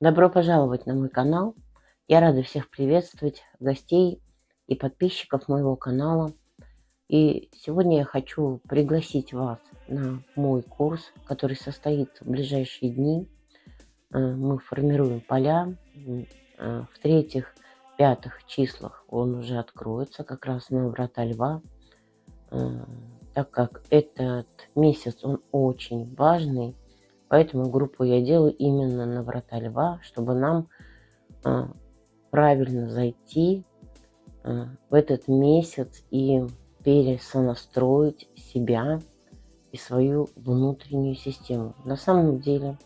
Добро пожаловать на мой канал. Я рада всех приветствовать, гостей и подписчиков моего канала. И сегодня я хочу пригласить вас на мой курс, который состоится в ближайшие дни. Мы формируем поля. В третьих, пятых числах он уже откроется, как раз на Врата Льва. Э, Так как этот месяц, он очень важный, поэтому группу я делаю именно на Врата Льва, чтобы нам а, правильно зайти в этот месяц и пересонастроить себя и свою внутреннюю систему. На самом деле,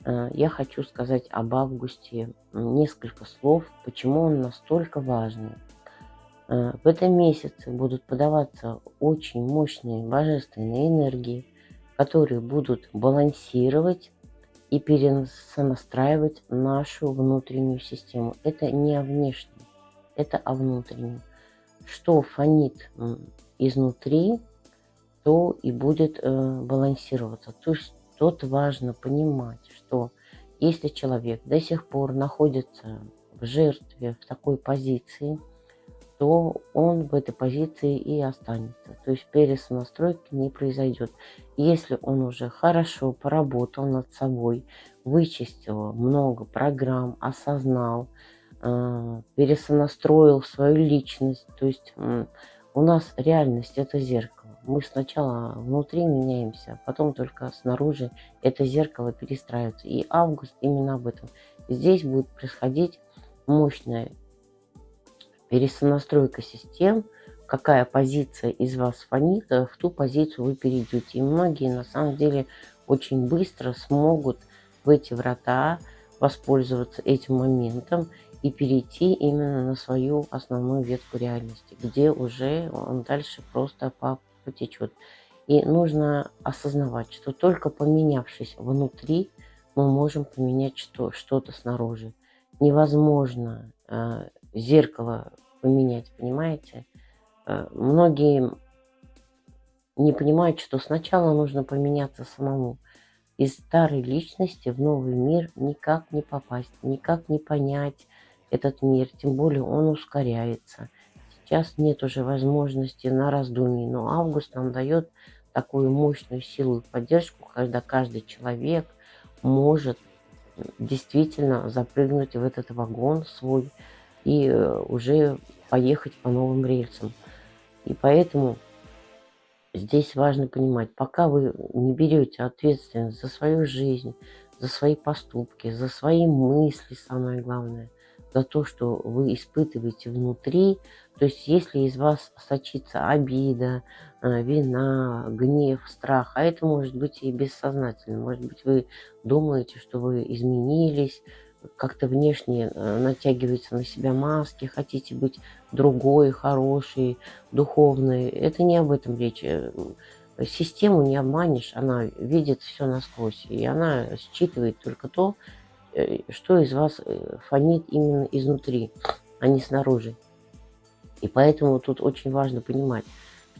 я хочу сказать об августе несколько слов, почему он настолько важный. В этом месяце будут подаваться очень мощные божественные энергии, которые будут балансировать и пересонастраивать нашу внутреннюю систему. Это не о внешнем, это о внутреннем. Что фонит изнутри, то и будет балансироваться. То есть тут важно понимать, что если человек до сих пор находится в жертве, в такой позиции, то он в этой позиции и останется. То есть пересонастройки не произойдет. Если он уже хорошо поработал над собой, вычистил много программ, осознал, пересонастроил свою личность. То есть у нас реальность – это зеркало. Мы сначала внутри меняемся, потом только снаружи это зеркало перестраивается. И август именно об этом. Здесь будет происходить мощная пересонастройка систем, какая позиция из вас фонит, в ту позицию вы перейдете. И многие на самом деле очень быстро смогут в эти врата воспользоваться этим моментом и перейти именно на свою основную ветку реальности, где уже он дальше просто потечет. И нужно осознавать, что только поменявшись внутри, мы можем поменять что-то снаружи. Невозможно зеркало поменять, понимаете? Многие не понимают, что сначала нужно поменяться самому. Из старой личности в новый мир никак не попасть, никак не понять этот мир, тем более он ускоряется. Сейчас нет уже возможности на раздумье, но август нам дает такую мощную силу и поддержку, когда каждый человек может действительно запрыгнуть в этот вагон свой и уже поехать по новым рельсам. И поэтому здесь важно понимать, пока вы не берете ответственность за свою жизнь, за свои поступки, за свои мысли, самое главное, за то, что вы испытываете внутри, то есть если из вас сочится обида, вина, гнев, страх, а это может быть и бессознательно, может быть, вы думаете, что вы изменились, как-то внешне натягиваете на себя маски, хотите быть другой, хороший, духовной. Это не об этом речь. Систему не обманешь, она видит все насквозь, и она считывает только то, что из вас фонит именно изнутри, а не снаружи. И поэтому тут очень важно понимать,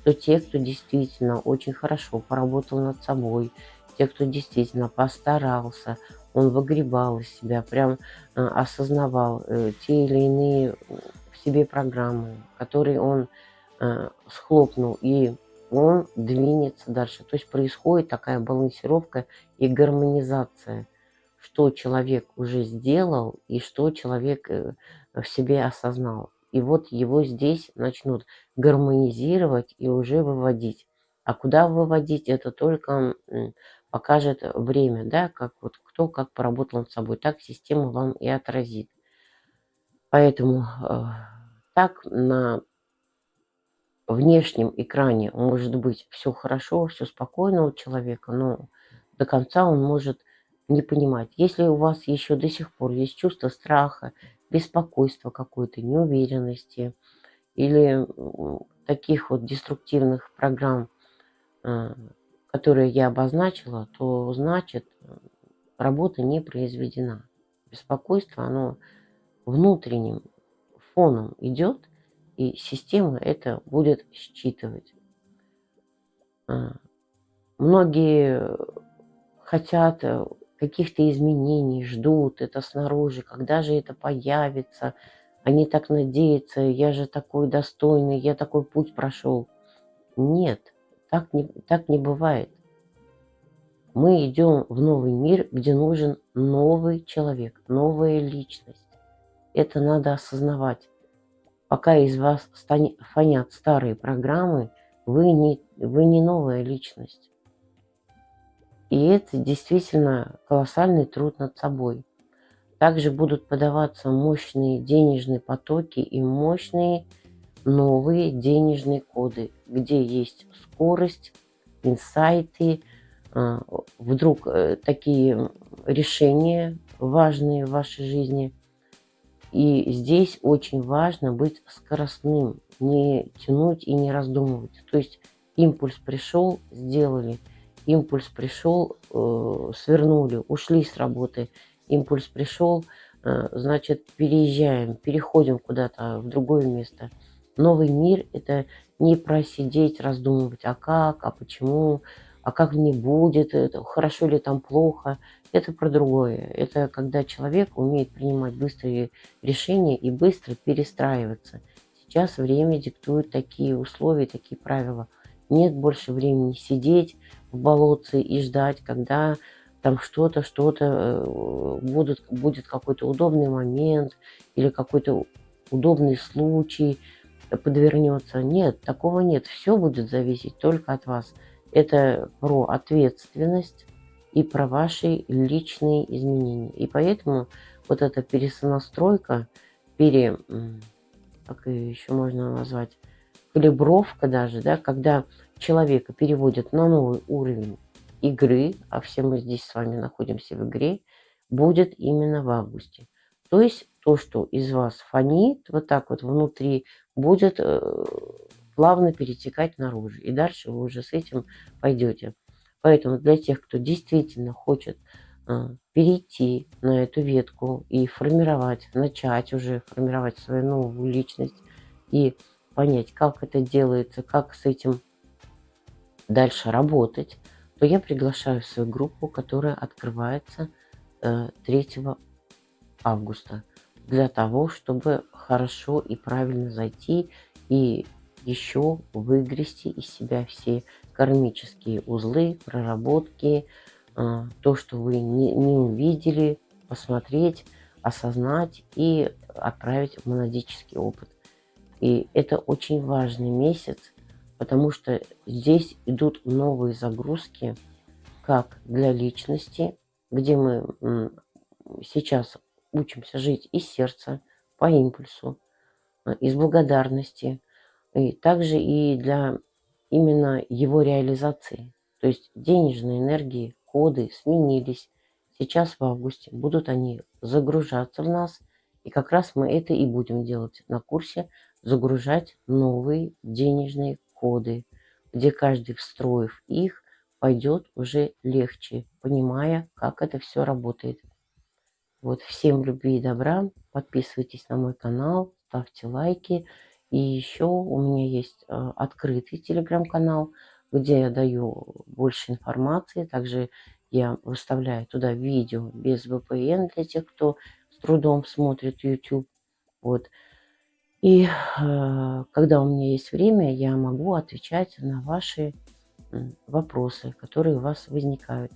что те, кто действительно очень хорошо поработал над собой, те, кто действительно постарался, он выгребал из себя, прям осознавал те или иные в себе программы, которые он схлопнул, и он двинется дальше. То есть происходит такая балансировка и гармонизация, что человек уже сделал и что человек в себе осознал. И вот его здесь начнут гармонизировать и уже выводить. А куда выводить, это только покажет время, да, как вот кто как поработал над собой, так система вам и отразит. Поэтому так на внешнем экране может быть все хорошо, все спокойно у человека, но до конца он может не понимать. Если у вас еще до сих пор есть чувство страха, беспокойства какой-то, неуверенности или таких вот деструктивных программ, э, которые я обозначила, то значит работа не произведена. Беспокойство, оно внутренним фоном идет, и система это будет считывать. А, Многие хотят каких-то изменений, ждут это снаружи, когда же это появится. Они так надеются, я же такой достойный, я такой путь прошел. Нет, так не бывает. Мы идем в новый мир, где нужен новый человек, новая личность. Это надо осознавать. Пока из вас фонят старые программы, вы не новая личность. И это действительно колоссальный труд над собой. Также будут подаваться мощные денежные потоки и мощные новые денежные коды, где есть скорость, инсайты, а, вдруг такие решения важные в вашей жизни. И здесь очень важно быть скоростным, не тянуть и не раздумывать. То есть импульс пришел, сделали, импульс пришел, свернули, ушли с работы, импульс пришел, значит, переезжаем, переходим куда-то в другое место. Новый мир – это не про сидеть, раздумывать, а как, а почему, а как мне будет, это, хорошо ли там, плохо. Это про другое. Это когда человек умеет принимать быстрые решения и быстро перестраиваться. Сейчас время диктует такие условия, такие правила. Нет больше времени сидеть в болотце и ждать, когда там будет какой-то удобный момент или какой-то удобный случай подвернется. Нет, такого нет. Все будет зависеть только от вас. Это про ответственность и про ваши личные изменения. И поэтому вот эта пересонастройка, как ее еще можно назвать, калибровка даже, да, когда человека переводят на новый уровень игры, а все мы здесь с вами находимся в игре, будет именно в августе. То есть то, что из вас фонит вот так вот внутри, будет плавно перетекать наружу. И дальше вы уже с этим пойдете. Поэтому для тех, кто действительно хочет перейти на эту ветку и формировать, начать уже формировать свою новую личность и понять, как это делается, как с этим дальше работать, то я приглашаю в свою группу, которая открывается 3 августа для того, чтобы хорошо и правильно зайти и еще выгрести из себя все кармические узлы, проработки, то, что вы не увидели, посмотреть, осознать и отправить в монадический опыт. И это очень важный месяц, потому что здесь идут новые загрузки, как для личности, где мы сейчас учимся жить из сердца, по импульсу, из благодарности, и также и для именно его реализации. То есть денежные энергии, коды сменились. Сейчас в августе будут они загружаться в нас, и как раз мы это и будем делать на курсе, загружать новые денежные коды, где каждый, встроив их, пойдет уже легче, понимая, как это все работает. Вот, всем любви и добра. Подписывайтесь на мой канал, ставьте лайки. И еще у меня есть открытый телеграм-канал, где я даю больше информации. Также я выставляю туда видео без VPN для тех, кто с трудом смотрит YouTube. Вот. И когда у меня есть время, я могу отвечать на ваши вопросы, которые у вас возникают.